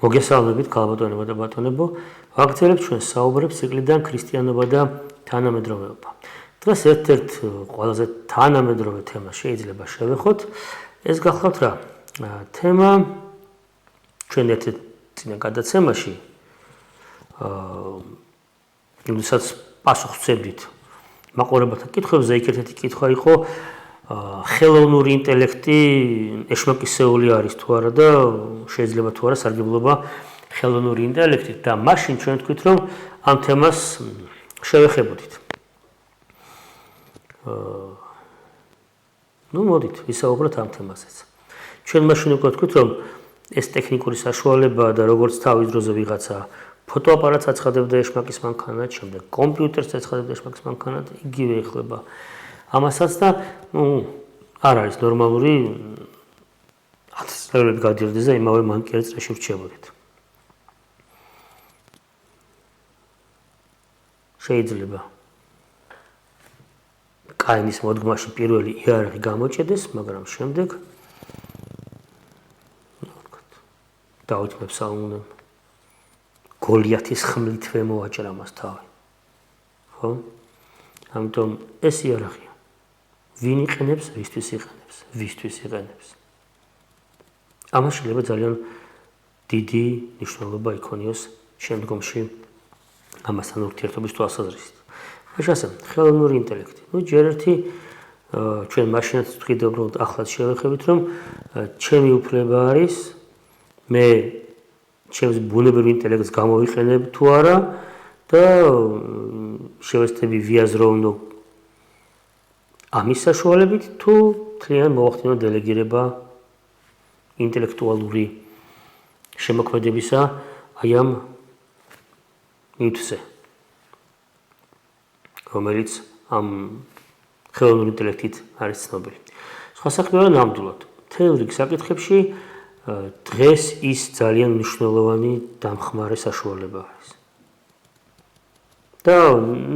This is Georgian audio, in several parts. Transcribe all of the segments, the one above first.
მოგესალმებით, ქალბატონებო და ბატონებო. ვაგრძელებთ ჩვენს საუბრებს ციკლიდან ქრისტიანობა და თანამედროვეობა. დღეს ერთ-ერთ ყველაზე თანამედროვე თემას შეიძლება შევეხოთ. ეს გახლავთ რა? თემა ჩვენ ერთ-ერთ წინა გადაცემაში როდესაც პასუხს ვცემდით მაყურებელთა კითხვებზე, იქ ერთ-ერთი კითხვა იყო ხელოვნური ინტელექტი ეშმაკისეული არის თუ არა და შეიძლება თუ არა სარგებლობა ხელოვნური ინტელექტით და მაშინ ჩვენ თქვით რომ ამ თემას შევეხებოდით. მოდით ვისაუბროთ ამ თემაზეც. ჩვენ მაშინ უკვე თქვით რომ ეს ტექნიკური საშუალებაა და როგორც თავის დროზე ვიღაცა ფოტოაპარატს აცხადებდა ეშმაკის მანქანად, შემდეგ კომპიუტერს აცხადებდა ეშმაკის მანქანად, იგივე ეხლება ამასაც და არ არის ნორმალური 10 წლები გადიოდეს და იმავე მანკიერ წრეში ვრჩებოდით. შეიძლება კაინის მოდგმაში პირველი იარაღი გამოჭედეს, მაგრამ შემდეგ დავით მეფსალმუნემ გოლიათის ხმლითვე მოაჭრა მას თავი. ხო? ამიტომ ეს იარაღია. ვინ იყენებს, ვისთვის იყენებს, ვისთვის იყენებს. ამას შეიძლება ძალიან დიდი მნიშვნელობა იქონიოს შემდგომში ამასთან ურთიერთობის თვალსაზრისით. ასე, ხელოვნური ინტელექტი. ჯერ ერთი ჩვენ მაშინაც ვთქვით უბრალოდ ახლაც შევეხებით, რომ ჩემი უფლება არის მე ჩემს ბუნებრივ ინტელექტს გამოვიყენებ თუ არა და შევეცდები ვიაზროვნო ამის საშუალებით თუ თლიან მოახდინო დელეგირება ინტელექტუალური შემოქმედებისა აი ამ მითზე, რომელიც ამ ხელოვნური ინტელექტით არის ცნობილი. სხვა საქმეა ნამდვილად. მთელ რიგ საკითხებში დღეს ის ძალიან მნიშვნელოვანი დამხმარე საშუალება არის. და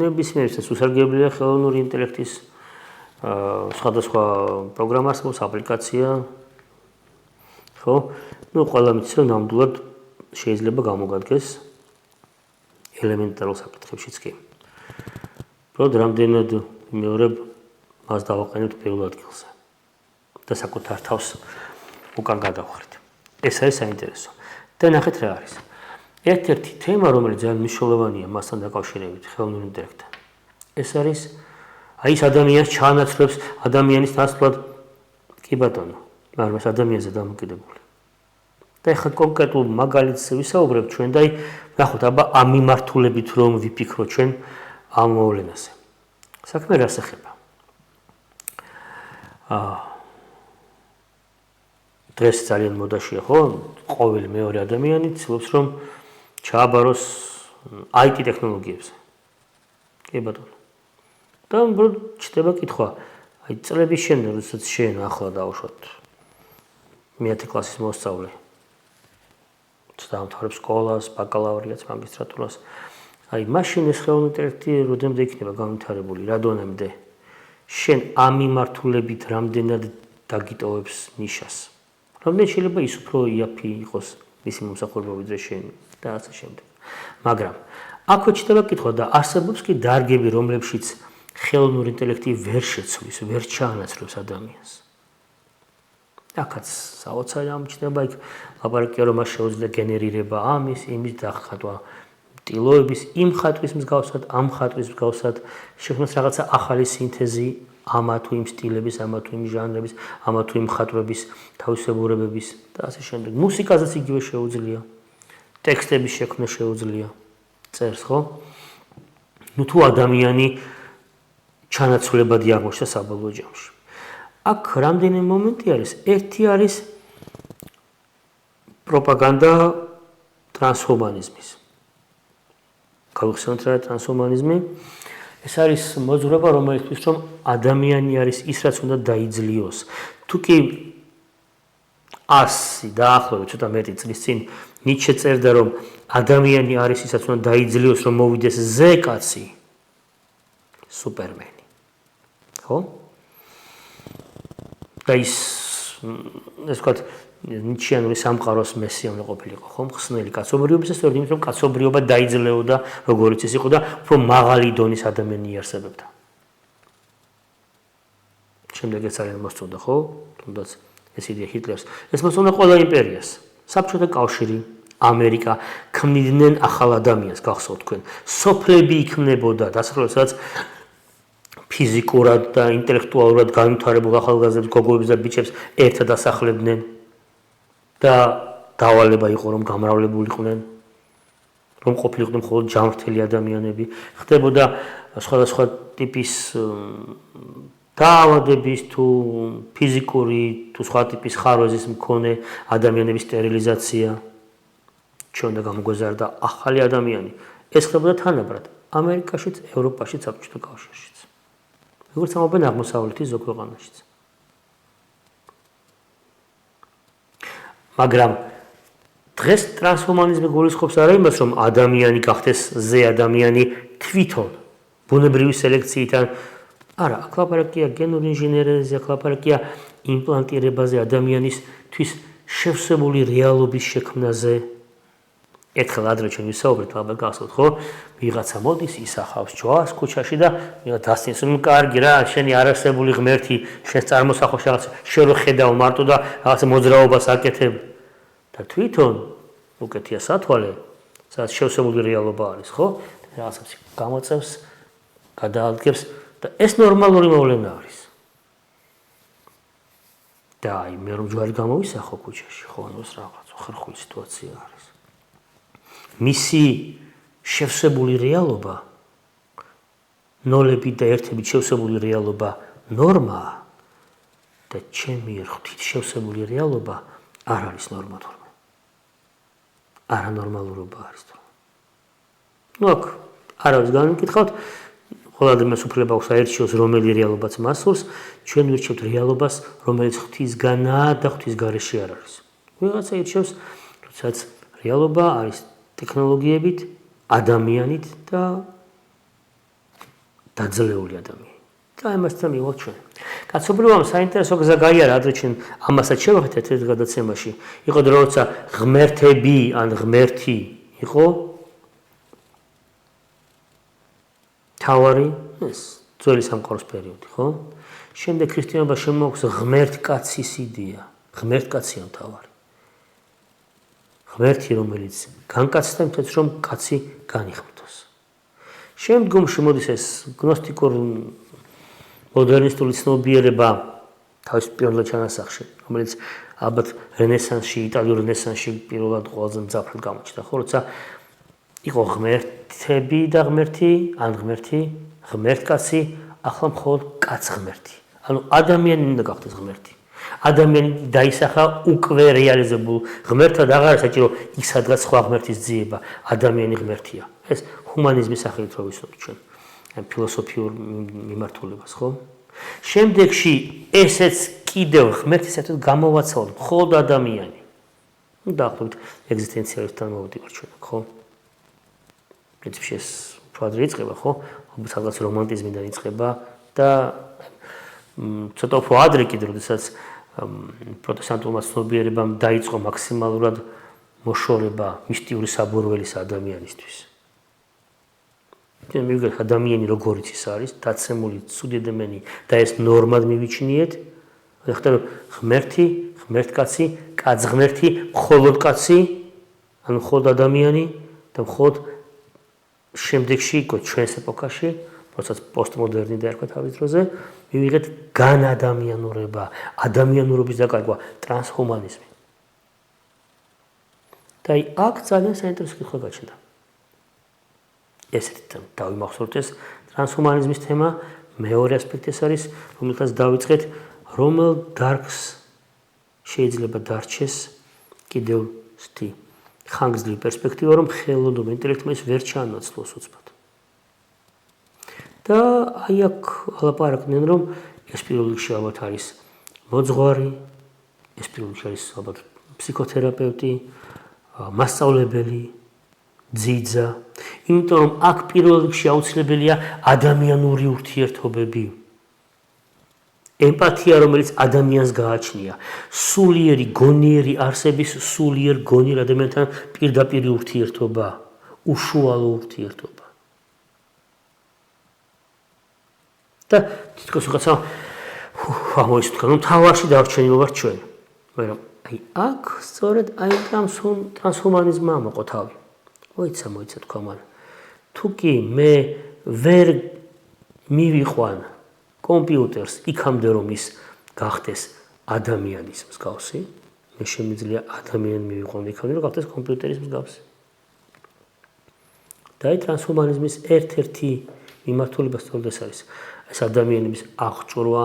ნებისმიერს უსარგებლია ხელოვნური ინტელექტის სხვადასხვა პროგრამა არსებობს, აპლიკაცია. ხო? ყველა მიცის რომ ნამდვილად შეიძლება გამოგადგეს ელემენტარულ საკითხებშიც კი. უბრალოდ რამდენად მეორებ მას დავაყენებთ პირველ ადგილზე და საკუთარ თავს უკან გადავხართ. ეს არის საინტერესო. და ნახეთ რა არის. ერთ-ერთი თემა, რომელიც ძალიან მნიშვნელოვანია მასთან დაკავშირებით ხელოვნურ ინტელექტთან. ეს არის აი ეს ადამიანს ჩაანაცვლებს ადამიანის ნაცვლად კი ბატონო, მაგრამ ეს ადამიანზე დამოკიდებული. და ეხლა კონკრეტულ მაგალითზე ვისაუბრებთ ჩვენ და ნახოთ აბა ამ მიმართულებით რომ ვიფიქროთ ჩვენ ამ მოვლენაზე. საქმე რას ეხება? დღეს ძალიან მოდაშია, ხო? ყოველი მეორე ადამიანი ცდილობს რომ ჩააბაროს IT ტექნოლოგიებზე. კი ბატონო. და უბრალოდ ჩდება კითხვა, აი წლების შემდეგ, როდესაც შენ ახლა დავუშვათ 10 კლასის მოსწავლე დაამთავრებს სკოლას, ბაკალავრიატს, მაგისტრატურას. აი მაშინ ეს ხელოვნური ინტელექტი როდემდე იქნება განვითარებული, რა დონემდე? შენ ამ მიმართულებით რამდენად დაგიტოვებს ნიშას? რამდენად შეიძლება ის უფრო იაფი იყოს მისი მომსახურება ვიდრე შენი და ასე შემდეგ. მაგრამ აქვე ჩდება კითხვა და არსებობს კი დარგები, რომლებშიც ხელოვნური ინტელექტი ვერ შეცვლის, ვერ ჩაანაცვლებს ადამიანს. აქაც საოცარი ამჩნდება, იქ ლაპარაკია რომ მას შეუძლია გენერირება ამის, იმის დახატვა ტილოების, იმ ხატვის მსგავსად, ამ ხატვის მსგავსად, შექმნას რაღაცა ახალი სინთეზი ამა თუ იმ სტილების, ამა თუ იმ ჟანრების, ამა თუ იმ ხატვების, თავისებურებების და ასე შემდეგ. მუსიკაზეც იგივე შეუძლია. ტექსტების შექმნა შეუძლია. წერს, ხო? თუ ადამიანი ჩანაცვლებადი აღმოჩნდა საბოლოო ჯამში. აქ რამდენი მომენტი არის? ერთი არის პროპაგანდა ტრანსჰუმანიზმის. გავიხსენოთ რა ტრანსჰუმანიზმი? ეს არის მოძღვრება, რომელიც თვითონ რომ ადამიანი არის ის, რაც უნდა დაიძლიოს. თუ კი 100 დაახლოებით ცოტა მეტი წლის წინ ნიცშე წერდა, რომ ადამიანი არის ის, რაც უნდა დაიძლიოს, რომ მოვიდეს ზეკაცი, სუპერმენი. ხო? და ის ვთქვათ ნიჩიანური სამყაროს მესიამნე ყოფილიყო, ხო? მხსნელი კაცობრიობის, სწორედ იმიტომ, რომ კაცობრიობა დაიძლეოდა, როგორც ის იყო და უფრო მაღალი დონის ადამიანი იარსებებდა. შემდეგაც ძალიან მოსწონდა, ხო? თუნდაც ეს იდეა ჰიტლერს. ეს მოსწონდა ყველა იმპერიას. საბჭოთა კავშირი, ამერიკა ქმნიდნენ ახალ ადამიანს, გახსოვთ თქვენ. სოფლები იქმნებოდა, დასახლებაც ფიზიკურად და ინტელექტუალურად განვითარებულ ახალგაზრდებს, გოგოებს და ბიჭებს ერთად ასახლებდნენ და დავალება იყო, რომ გამრავლებულიყვნენ, რომ ყოფილიყვნენ მხოლოდ ჯანმრთელი ადამიანები. ხდებოდა სხვადასხვა ტიპის დაავადების თუ ფიზიკური თუ სხვა ტიპის ხარვეზის მქონე ადამიანების სტერილიზაცია. ჩვენ და გამოგვეზარდა ახალი ადამიანი. ეს ხდებოდა თანაბრად ამერიკაშიც, ევროპაშიც, საბჭოთა კავშირშიც. როგორც ამბობენ აღმოსავლეთის ზოგ ქვეყანაშიც. მაგრამ დღეს ტრანსჰუმანიზმი გულისხმობს არა იმას, რომ ადამიანი გახდეს ზე ადამიანი თვითონ ბუნებრივი სელექციიდან, არა, აქ ლაპარაკია გენურ ინჟინერიაზე, აქ ლაპარაკია იმპლანტირებაზე, ადამიანისთვის შევსებული რეალობის შექმნაზე. ერთხელ ადრე ჩვენ ვისაუბრეთ, ალბათ გახსოვთ, ხო? ვიღაცა მოდის, ისახავს ჯვარს ქუჩაში და ვიღაც დასცინს, რომ კარგი რა, შენი არასებული ღმერთი, შენს წარმოსახვაში რაღაც შენ რო ხედავ მარტო და რაღაც მოძრაობას აკეთებ და თვითონ უკეთია სათვალე, სადაც შევსებული რეალობა არის, ხო? რაღაცებს გამოწევს, გადაადგებს და ეს ნორმალური მოვლენა არის. და აი მე რომ ჯვარი გამოვისახო ქუჩაში, ხო, ნოს რაღაც ხერხული სიტუაცია არის. მისი შევსებული რეალობა, ნოლები და ერთები შევსებული რეალობა ნორმაა და ჩემი ღვთით შევსებული რეალობა არ არის ნორმა თურმე. არანორმალურობა არის თურმე. ნუ აქ არავის განვიკითხავთ, ყველა ადამიანს უფლება აქვს აერჩიოს რომელი რეალობაც მას სურს, ჩვენ ვირჩევთ რეალობას, რომელიც ღვთისგანაა და ღვთის გარეშე არ არის. ვიღაცა ირჩევს, როდესაც რეალობა არის ტექნოლოგიებით, ადამიანით და დაძლეული ადამიანით. და ამასთან მივიღოთ ჩვენ. კაცობრიობამ საინტერესო გზა გაიარა, ადრე ჩვენ ამასაც შევხედეთ ერთ გადაცემაში. იყო დრო, როცა ღმერთები ან ღმერთი იყო თავარი, ეს ძველი სამყაროს პერიოდი, ხო? შემდეგ ქრისტიანობა შემოაქვს ღმერთკაცის იდეა, ღმერთკაცია თავარი. ღმერთი, რომელიც განკაცდა იმთაც, რომ კაცი განიხმთოს. შემდგომში მოდის ეს გნოსტიკურ მოდერნისტული ცნობიერება თავის პირველ ჩანასახში, რომელიც ალბათ რენესანსში, იტალიურ რენესანსში პირველად ყველაზე მძაფრად გამოჩნდა, ხო, როცა იყო ღმერთები და ღმერთი, ან ღმერთი, ღმერთკაცი, ახლა მხოლოდ კაც-ღმერთი. ანუ ადამიანი უნდა გახდეს ღმერთი. ადამიანი დაისახა უკვე რეალიზებულ ღმერთად, აღარ საჭირო იქ სადღაც სხვა ღმერთის ძიება, ადამიანი ღმერთია. ეს ჰუმანიზმის სახელით რო ვიცნობთ ჩვენ, ფილოსოფიურ მიმართულებას, ხო? შემდეგში ესეც კიდევ ღმერთისათვის გამოვაცაოთ მხოლოდ ადამიანი. ნუ დაახლოებით ეგზისტენციალისტთან მოვდივარ ჩვენ, ხო? პრინციპში ეს უფრო ადრე იწყება, ხო? სადღაც რომანტიზმიდან იწყება და ცოტა უფრო ადრე კიდე, როდესაც პროტესტანტულმა ცნობიერებამ დაიწყო მაქსიმალურად მოშორება მისტიური საბურველის ადამიანისთვის. მივიგეთ ადამიანი როგორიც ის არის, დაცემული ცუდედმენი და ეს ნორმად მივიჩნიეთ, ხდება ღმერთი, ღმერთკაცი, კაც-ღმერთი, მხოლოდ კაცი, ანუ მხოლოდ ადამიანი და მხოლოდ შემდეგში იყო ჩვენს ეპოქაში, როდესაც პოსტმოდერნი დაერქვა თავის დროზე, მივიღეთ განადამიანურება, ადამიანურობის დაკარგვა, ტრანსჰუმანიზმი. და აქ ძალიან საინტერესო კითხვა გაჩნდა. ესეთი დავიმახსოვრთ ეს ტრანსჰუმანიზმის თემა, მეორე ასპექტი ეს არის, რომელსაც დავიწყეთ, რომელ დარგს შეიძლება დარჩეს კიდევ სთი ხანგრძლივი პერსპექტივა, რომ ხელოვნურმა ინტელექტმა ის ვერ ჩაანაცვლოს უცბად. და აი აქ ლაპარაკდნენ, რომ ეს პირველ რიგში ალბათ არის მოძღვარი, ეს პირველ რიგში არის ალბათ ფსიქოთერაპევტი, მასწავლებელი, ძიძა, იმიტომ რომ აქ პირველ რიგში აუცილებელია ადამიანური ურთიერთობები. ემპათია, რომელიც ადამიანს გააჩნია, სულიერი გონიერი არსების სულიერ გონიერ ადამიანთან პირდაპირ ურთიერთობა, უშუალო ურთიერთობა. და თითქოს ვიღაცა ამოის თქვა, რომ თავარში დარჩენილ ვარ ჩვენ. მაგრამ აი აქ სწორედ აი ტრანსჰუმანიზმმა მოყო თავი. მოიცა თქვა მან. თუ კი მე ვერ მივიყვან კომპიუტერს იქამდე რომ ის გახდეს ადამიანის მსგავსი, მე შემიძლია ადამიანი მივიყვან იქამდე რომ გახდეს კომპიუტერის მსგავსი. და აი ტრანსჰუმანიზმის ერთ-ერთი მიმართულება სწორედ ეს არის. ეს ადამიანების აღჭურვა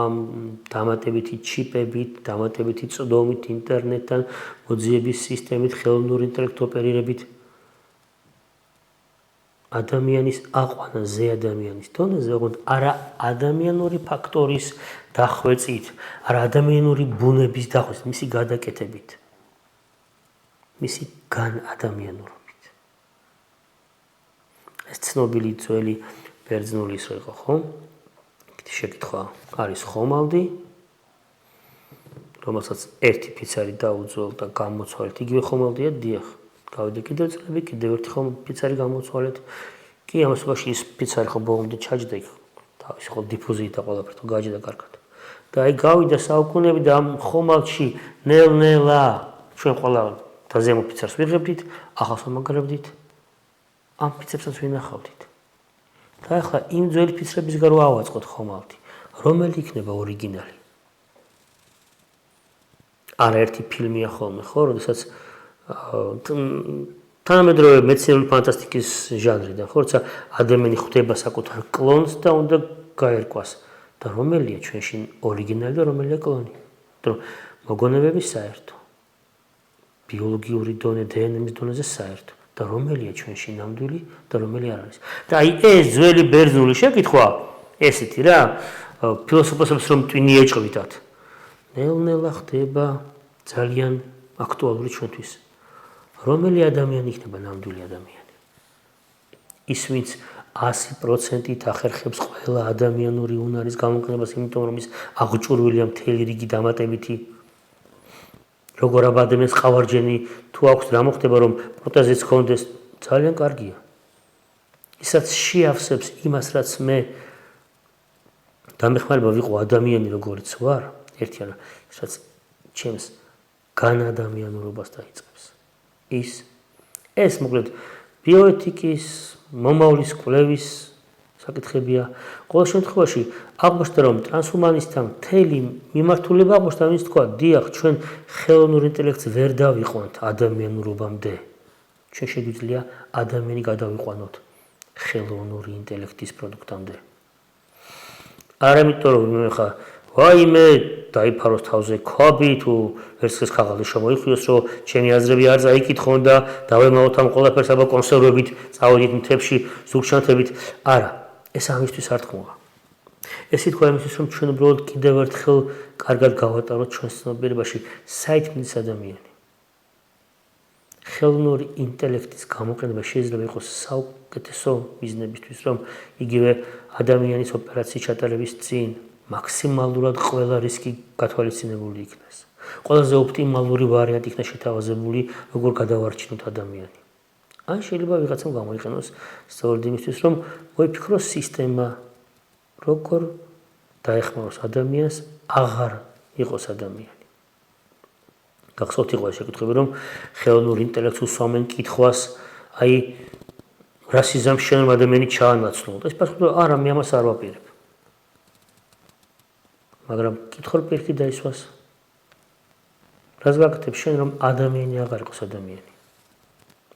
დამატებითი ჩიპებით, დამატებითი წვდომით, ინტერნეტთან, მოძიების სისტემით, ხელოვნური ინტელექტით ოპერირებით ადამიანის აყვანა ზე ადამიანის დონეზე, ოღონდ არა ადამიანური ფაქტორის დახვეწით, არა ადამიანური ბუნების დახვეწით, მისი გადაკეთებით, მისი განადამიანურობით. ეს ცნობილი ძველი ბერძნული ის იყო, ხო? შეკითხვა არის ხომალდი, რომელსაც ერთი ფიცარი დაუძველ და გამოცვალეთ, იგივე ხომალდია, დიახ. გავიდე კიდევ წლები, კიდევ ერთი ფიცარი გამოცვალეთ. კი, ამასობაში ის ფიცარი ხო ბოლომდე ჩაჯდა იქ. თავისი ხო დიფუზიით და ყველაფერთ გაჯდა კარგად. და აი გავიდა საუკუნეები და ამ ხომალდში ნელ-ნელა ჩვენ ყველა და ზემო ფიცარს ვიღებდით, ახალს ვამაგრებდით. ამ ფიცებსაც ვინახავდით. და ახლა იმ ძველი ფიცრების გარო ავაწყოთ ხომალდი. რომელი იქნება ორიგინალი? არაერთი ფილმია ხოლმე, ხო, როდესაც თანამედროვე მეცნიერული ფანტასტიკის ჟანრიდან, ხო, როცა ადამიანი ხვდება საკუთარ კლონს და უნდა გაერკვას. და რომელია ჩვენში ორიგინალი და რომელია კლონი? რომ მოგონებები საერთო, ბიოლოგიური დონე, დნმ-ის დონეზე საერთო. და რომელია ჩვენში ნამდვილი და რომელი არ არის. და აი ეს ძველი ბერძნული შეკითხვა, ესეთი რა, ფილოსოფოსებს რომ ტვინი ეჭყვითათ. ნელ-ნელა ხდება ძალიან აქტუალური ჩვენთვის. რომელი ადამიანი იქნება ნამდვილი ადამიანი? ის ვინც 100%-ით ახერხებს ყველა ადამიანური უნარის გამოყენებას, იმიტომ რომ ის აღჭურვილია მთელი რიგი დამატებითი როგორ აბა ადამიანს ყავარჯენი თუ აქვს რა მოხდება რომ პროტეზიც ჰქონდეს, ძალიან კარგია. ისაც შეავსებს იმას, რაც მე დამეხმარება ვიყო ადამიანი როგორიც ვარ, ერთიან რაც ჩემს განადამიანურობას დაიწყებს. ეს მოკლედ ბიოეთიკის, მომავლის კვლევის საკითხებია. ყოველ შემთხვევაში აღმოჩნდა რომ ტრანსჰუმანისტთა მთელი მიმართულება აღმოჩნდა, ვინც თქვა, დიახ, ჩვენ ხელოვნურ ინტელექტს ვერ დავიყვანთ ადამიანურობამდე. ჩვენ შეგვიძლია ადამიანი გადავიყვანოთ ხელოვნური ინტელექტის პროდუქტამდე. არა იმიტომ რომ ხა ვაიმე დაიფაროს თავზე ქვაბი თუ ერთს ქაღალდი შემოიხიოს რომ ჩემი აზრები არ წაიკითხონ და დავემალოთ ამ ყველაფერს აბა კონსერვებით წავედით მთებში ზურგჩანთებით. არა, ეს ამისთვის არ თქმულა. ეს ითქვა იმისთვის რომ ჩვენ უბრალოდ კიდევ ერთხელ კარგად გავატაროთ ჩვენს ცნობიერებაში საით მიდის ადამიანი. ხელოვნური ინტელექტის გამოყენება შეიძლება იყოს საუკეთესო მიზნებისთვის, რომ იგივე ადამიანის ოპერაციის ჩატარების წინ მაქსიმალურად ყველა რისკი გათვალისწინებული იქნას. ყველაზე ოპტიმალური ვარიანტი იქნას შეთავაზებული, როგორ გადავარჩინოთ ადამიანი. ან შეიძლება ვიღაცამ გამოიყენოს სწორედ იმისთვის, რომ მოიფიქროს სისტემა, როგორ დაეხმაროს ადამიანს აღარ იყოს ადამიანი. გახსოვთ იყო ეს შეკითხვები, რომ ხელოვნურ ინტელექტს უსვამენ კითხვას, აი რა სიზამს შენ ადამიანი ჩაანაცვლო. ეს პასუხი არა, მე ამას არ ვაპირებ. მაგრამ კითხვა პირიქით დაისვას. რას გაკეთებ შენ რომ ადამიანი აღარ იყოს ადამიანი?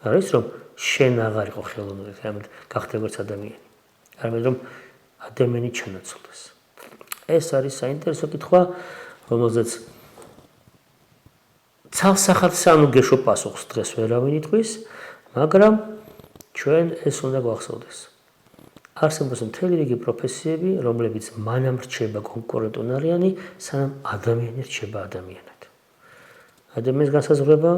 არა ის რომ შენ აღარ იყო ხელოვნური, ამით გახდებოც ადამიანი. არამედ რომ ადამიანი ჩანაცვლდეს. ეს არის საინტერესო კითხვა, რომელზეც ცალსახად სანუ გეშო პასუხს დღეს ვერავინ იტყვის, მაგრამ ჩვენ ეს უნდა გვახსოვდეს. არსებობს მთელი რიგი პროფესიები, რომლებიც მანამ რჩება კონკურენტუნარიანი, სანამ ადამიანი რჩება ადამიანად. ადამიანის განსაზღვრება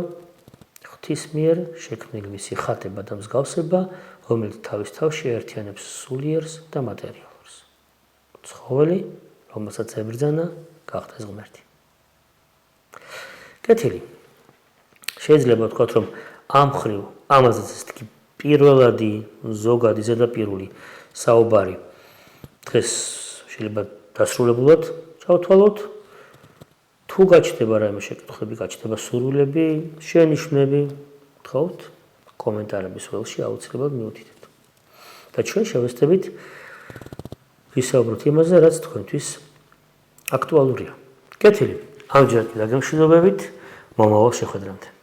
ღვთის მიერ შექმნილი მისი ხატება და მსგავსება, რომელიც თავის თავში აერთიანებს სულიერს და მატერიალურს. ცხოველი რომელსაც ებრძანა, გახდეს ღმერთი. კეთილი. შეიძლება ვთქვათ, რომ ამ ხრივ, ამაზეც ისეთი პირველადი, ზოგადი, ზედაპირული საუბარი დღეს შეიძლება დასრულებულად ჩავთვალოთ. თუ გაჩნდება რაიმე შეკითხვები, გაჩნდება სურვილები, შენიშვნები, გთხოვთ კომენტარების ველში აუცილებლად მიუთითებთ. და ჩვენ შევეცდებით ვისაუბროთ იმაზე, რაც თქვენთვის აქტუალურია. კეთილი. ამჯერად დაგემშვიდობებით მომავალ შეხვედრამდე.